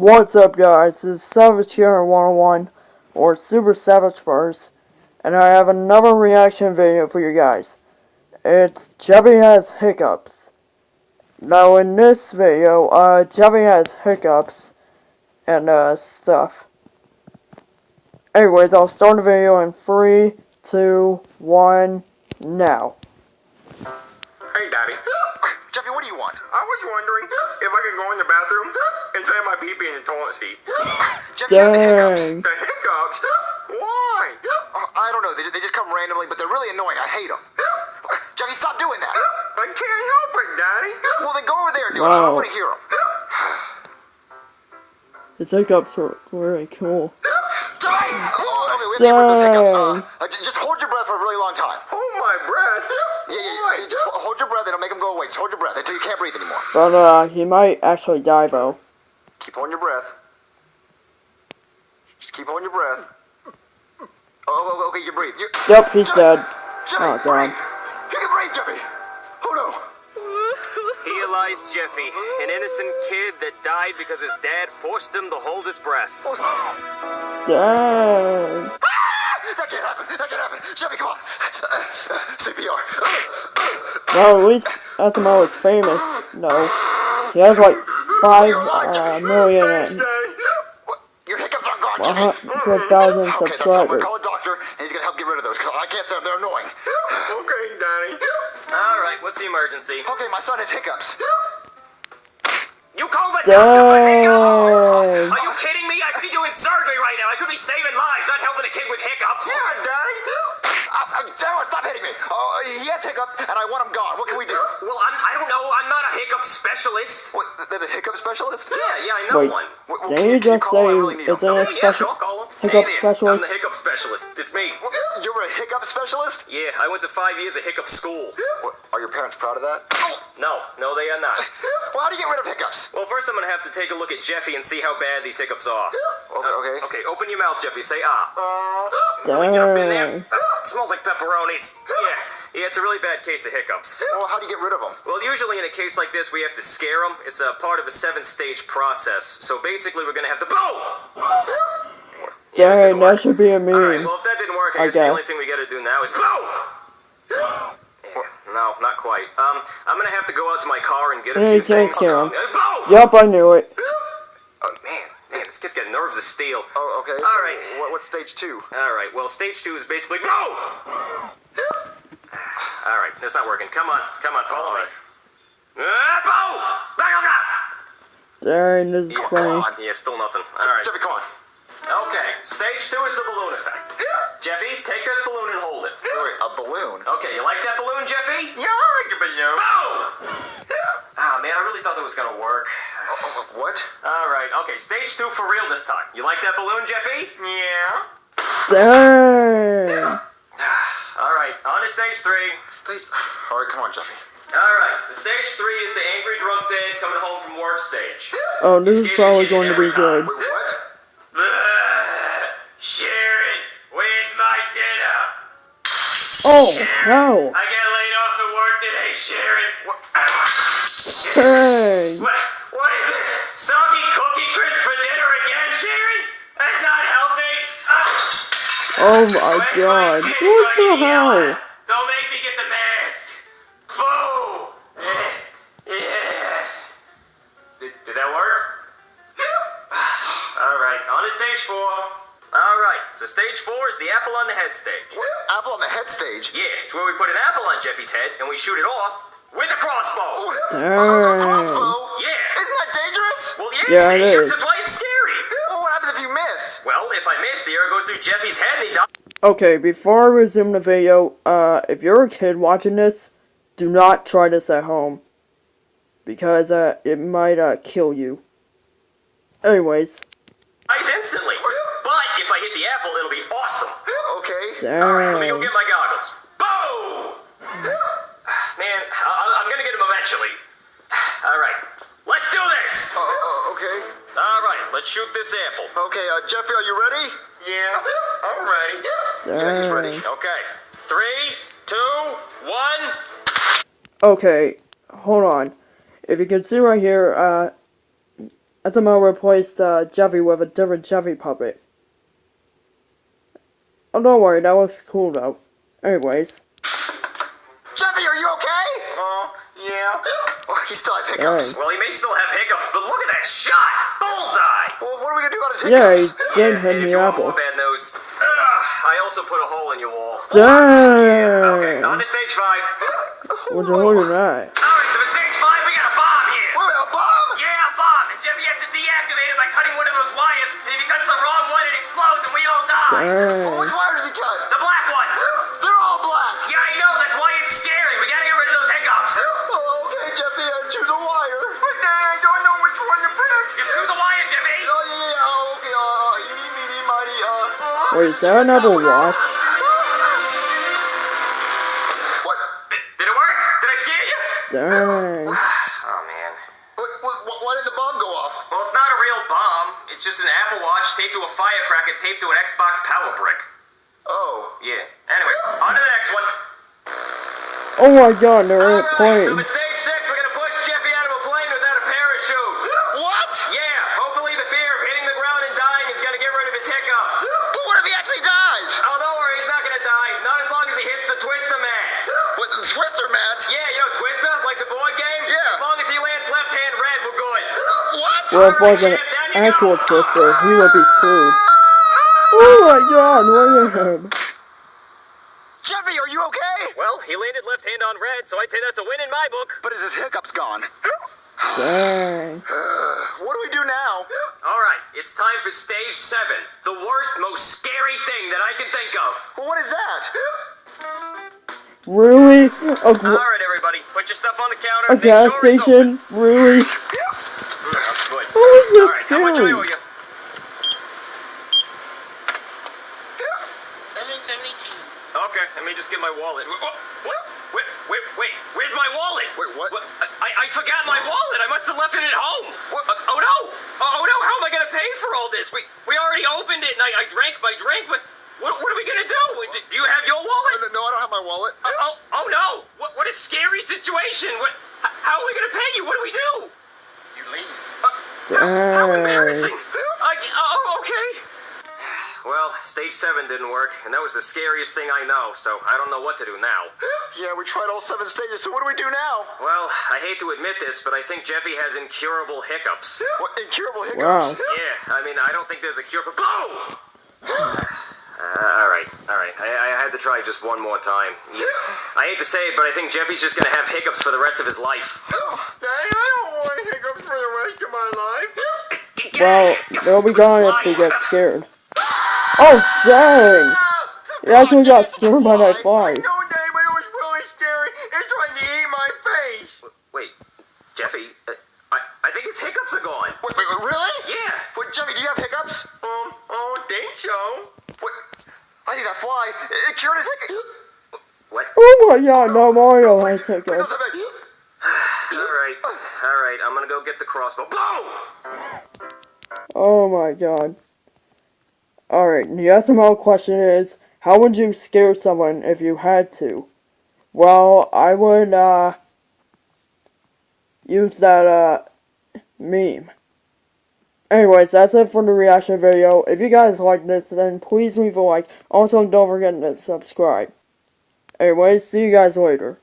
What's up, guys? This is Savage here at 101, or Super Savage Burst, and I have another reaction video for you guys. It's Jeffy has hiccups. Now in this video, Jeffy has hiccups and stuff. Anyways, I'll start the video in 3, 2, 1, now. Hey, Daddy. Jeffy, what do you want? I was wondering if I could go in the bathroom and save my pee-pee in the toilet seat. Jeffy, you have the hiccups. The hiccups? Why? I don't know. They just come randomly, but they're really annoying. I hate them. Jeffy, stop doing that. I can't help it, Daddy. Well, then go over there and do it. I want to hear them. His hiccups are very cool. Jeffy! Okay, we have to get rid of those hiccups. Just hold your breath for a really long time. Hold my breath? Yeah. Just hold your breath. It'll make them go away. Just hold your breath until you can't breathe anymore. But, he might actually die, though. Keep holding your breath. Just keep holding your breath. Oh, okay, you breathe. Yep, he's dead. Jeffy, oh, God. Breathe. You can breathe, Jeffy. Oh, no. Here lies Jeffy, an innocent kid that died because his dad forced him to hold his breath. Dang. That can't happen. Jeffy, come on. CPR. Well, at least SML is famous. No. He has like 5 million and Your hiccups are gone, Jeffy. 100,000 subscribers. Call a doctor, and he's gonna help get rid of those, because I can't say they're annoying. Okay, Daddy. Alright, what's the emergency? Okay, my son has hiccups. You call the doctor for hiccups? Dang. Are you kidding me? I could be doing surgery right now. I could be saving lives, not helping a kid with hiccups. Yeah, Daddy. Sarah, stop hitting me. He has hiccups, and I want him gone. What can we do? Well, I don't know. I'm not a hiccup specialist. What, there's a hiccup specialist? Yeah, I know Wait, one. didn't you just say it's in a special I'll call him. hiccup Hey there, specialist? I'm the hiccup specialist. It's me. You're a hiccup specialist? Yeah, I went to 5 years of hiccup school. What, are your parents proud of that? No, they are not. Well, how do you get rid of hiccups? Well, first I'm gonna have to take a look at Jeffy and see how bad these hiccups are. Okay. Okay, open your mouth, Jeffy. Say ah. Dang. Get up in there. Smells like pepperonis. Yeah, it's a really bad case of hiccups. Well, how do you get rid of them? Well, usually in a case like this, we have to scare them. It's a part of a 7-stage process. So basically, we're gonna have to boom. Dang, that should be a meme. Alright, well, if that didn't work, I guess the only thing we gotta do now is boom. No, not quite. I'm gonna have to go out to my car and get a few things. Boom! Yep, I knew it. Oh, man, this kid's got nerves of steel. Oh, okay. All right. What's stage 2? All right, well, stage 2 is basically boom! All right, that's not working. Come on, follow me. Boom! Back on that! Dang, this is funny. Yeah, still nothing. All right. Jeffy, come on. Okay, stage 2 is the balloon effect. Jeffy, take this balloon and hold it. Wait, a balloon? Okay, you like that balloon, Jeffy? Yeah, I like a balloon. Boom! Ah, man, I really thought that was gonna work. What? All right, okay, stage 2 for real this time. You like that balloon, Jeffy? Yeah. Dang. All right, on to stage 3. All right, come on, Jeffy. All right, so stage 3 is the angry drunk dad coming home from work stage. Oh, this is probably going to be good. Wait, what? Sharon, where's my dinner? Oh, Sharon, no. I got laid off at work today, Sharon. Dang. What is this? Soggy cookie crisp for dinner again, Sharon? That's not healthy. Oh my God. What the hell? Don't make me get the mask. Boo! Yeah. Did that work? All right, on to stage 4. All right, so stage 4 is the apple on the head stage. What? Apple on the head stage? Yeah, it's where we put an apple on Jeffy's head and we shoot it off with a crossbow. Dang. A crossbow? Yeah. Isn't that dangerous? Well, Yeah, yeah, it it's dangerous. is. That's why it's scary. Well, what happens if you miss? Well, if I miss, the arrow goes through Jeffy's head and he dies. Okay, before I resume the video, if you're a kid watching this, do not try this at home. Because, it might, kill you. Anyways. Instantly. But if I hit the apple, it'll be awesome. Okay. Dang. All right, let me go get my goggles. Boom! Man, I'm gonna get him eventually. All right, let's do this. Okay. All right, let's shoot this apple. Okay, Jeffy, are you ready? Yeah, I'm ready. Yeah, he's ready. Okay, 3, 2, 1. Okay, hold on. If you can see right here, SML replaced Jeffy with a different Jeffy puppet. Oh, don't worry, that looks cool though. Anyways. Jeffy, are you okay? Yeah. Oh, he still has hiccups. Dang. Well, he may still have hiccups, but look at that shot! Bullseye! Well, what are we gonna do about his Yeah, hiccups? he did hit And if the you want apple. more bad news, I also put a hole in your wall. Dang! Okay, on to stage 5. Would you look at that? Alright, so for stage 5, we got a bomb here. Wait, a bomb? Yeah, a bomb, and Jeffy has to deactivate it by cutting one of those wires, and if he cuts the wrong one, it explodes and we all die. Well, Dang. which wire does he cut? The black one. They're all black. Yeah, I know, that's why it's scary. We gotta get rid of those hiccups. Oh, okay, Jeffy, choose a wire. But I don't know which one to pick. Just choose a wire, Jeffy. Oh, yeah, oh, okay, eeny, meeny, miny, Wait, is that another watch? What? Did it work? Did I scare you? Dang. Oh, man. Why did the bomb go off? Well, it's not a real bomb. It's just an Apple Watch taped to a firecracker taped to an Xbox power brick. Oh. Yeah. Anyway, on to the next one. Oh my god, they're in a So plane. for stage 6, we're gonna push Jeffy out of a plane without a parachute. What? Yeah, hopefully the fear of hitting the ground and dying is gonna get rid of his hiccups. But what if he actually dies? Oh, don't worry, he's not gonna die. Not as long as he hits the Twister mat. What, the Twister mat? Yeah, you know Twister, like the board game? Yeah. As long as he lands left hand red, we're good. What? Well, if it was an actual twister, he would be screwed. Oh my god, look at him. Jeffy, are you okay? Well, he landed left hand on red, so I'd say that's a win in my book. But is his hiccups gone? Dang. What do we do now? All right, it's time for stage 7. The worst, most scary thing that I can think of. Well, what is that? Really? All right, everybody, put your stuff on the counter. A Make gas sure it's station? Really? That's good. How is this All right, how much I scary? owe you? 772. Okay, let me just get my wallet. Wait, where's my wallet? Wait, what? I forgot my wallet. I must have left it at home. What? Oh no! Oh no! How am I gonna pay for all this? We already opened it, and I drank my drink. But what are we gonna do? Do you have your wallet? No, I don't have my wallet. Oh no! What a scary situation! How are we gonna pay you? What do we do? You leave. How Dang. embarrassing! Okay. Well, stage 7 didn't work, and that was the scariest thing I know, so I don't know what to do now. Yeah, we tried all 7 stages, so what do we do now? Well, I hate to admit this, but I think Jeffy has incurable hiccups. What, incurable Wow. hiccups? Yeah, I mean, I don't think there's a cure for... Boom! All right. I had to try just one more time. Yeah. I hate to say it, but I think Jeffy's just gonna have hiccups for the rest of his life. Daddy, I don't want hiccups for the rest of my life. Well, they'll be gone if they get scared. Oh, dang! He actually got scared by that fly. No, Daddy, but it was really scary. It tried to eat my face. Wait, Jeffy, I think his hiccups are gone. Wait, really? Yeah. Wait, Jeffy, do you have hiccups? I don't think so. Wait, I think that fly, it cured his hiccups. What? Oh my god, no, Mario has Please, hiccups. don't take me. All right, I'm gonna go get the crossbow. Boom! Oh my god. Alright, the SML question is, how would you scare someone if you had to? Well, I would, use that, meme. Anyways, that's it for the reaction video. If you guys like this, then please leave a like. Also, don't forget to subscribe. Anyways, see you guys later.